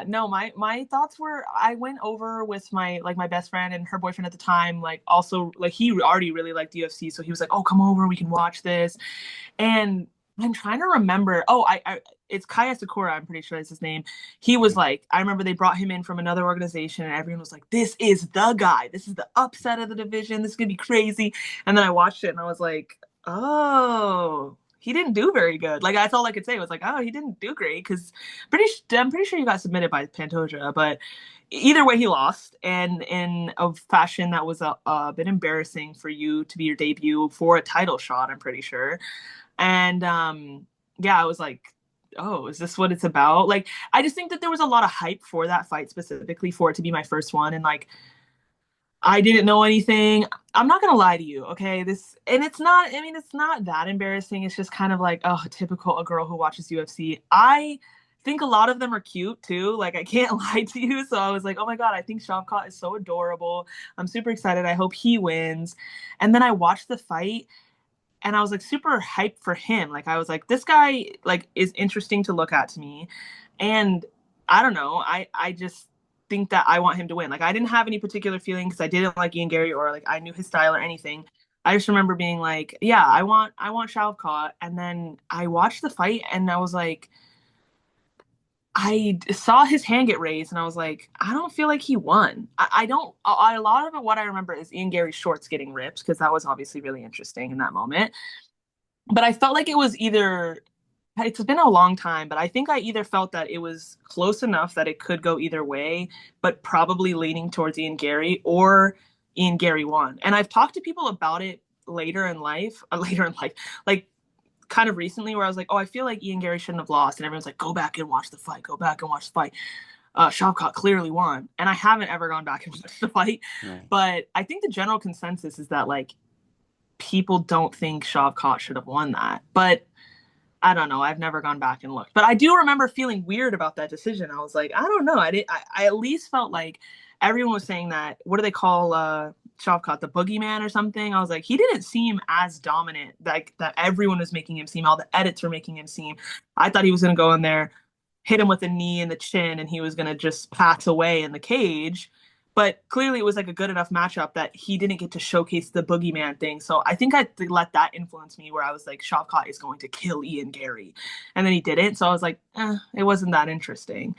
no, my thoughts were I went over with my best friend and her boyfriend at the time, like also like he already really liked UFC, so he was like, "Oh, come over, we can watch this." And I'm trying to remember. Oh, I it's Kaya Sakura, I'm pretty sure is his name. He was Mhm. like, I remember they brought him in from another organization and everyone was like, "This is the guy. This is the upset of the division. This is gonna be crazy." And then I watched it and I was like, "Oh, he didn't do very good." Like that's all I could say was like, "Oh, he didn't do great," because I'm pretty sure he got submitted by Pantoja, but either way, he lost, and in a fashion that was a bit embarrassing for you to be your debut for a title shot. I'm pretty sure, and yeah, I was like, "Oh, is this what it's about?" Like, I just think that there was a lot of hype for that fight specifically for it to be my first one, and like I didn't know anything. I'm not gonna lie to you, okay? This and it's not. I mean, it's not that embarrassing. It's just kind of like, oh, typical a girl who watches UFC. I think a lot of them are cute too. Like I can't lie to you. So I was like, oh my god, I think Shavkat is so adorable. I'm super excited. I hope he wins. And then I watched the fight, and I was like super hyped for him. Like I was like, this guy like is interesting to look at to me, and I don't know. I just think that I want him to win. Like I didn't have any particular feeling because I didn't like Ian Gary or like I knew his style or anything. I just remember being like, yeah, I want Shavkat, and then I watched the fight and I was like, I saw his hand get raised and I was like, I don't feel like he won. I don't. A lot of it, what I remember is Ian Gary's shorts getting ripped because that was obviously really interesting in that moment. But I felt like it was either it's been a long time, but I think I either felt that it was close enough that it could go either way, but probably leaning towards Ian Gary or Ian Gary won. And I've talked to people about it later in life, like kind of recently where I was like, oh, I feel like Ian Gary shouldn't have lost. And everyone's like, go back and watch the fight, go back and watch the fight. Shavkat clearly won. And I haven't ever gone back and watched the fight. Right. But I think the general consensus is that like people don't think Shavkat should have won that. But I don't know. I've never gone back and looked, but I do remember feeling weird about that decision. I was like, I don't know. I at least felt like everyone was saying that. What do they call Shavkat, the boogeyman or something? I was like, he didn't seem as dominant like that. Everyone was making him seem. All the edits were making him seem. I thought he was gonna go in there, hit him with a knee in the chin, and he was gonna just pass away in the cage. But clearly, it was like a good enough matchup that he didn't get to showcase the boogeyman thing. So I think I let that influence me, where I was like, Shavkat is going to kill Ian Gary, and then he didn't. So I was like, it wasn't that interesting.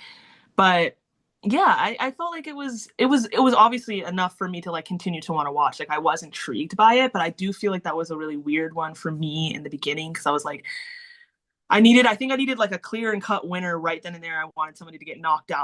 But yeah, I felt like it was obviously enough for me to like continue to want to watch. Like I was intrigued by it, but I do feel like that was a really weird one for me in the beginning because I was like, I think I needed like a clear and cut winner right then and there. I wanted somebody to get knocked out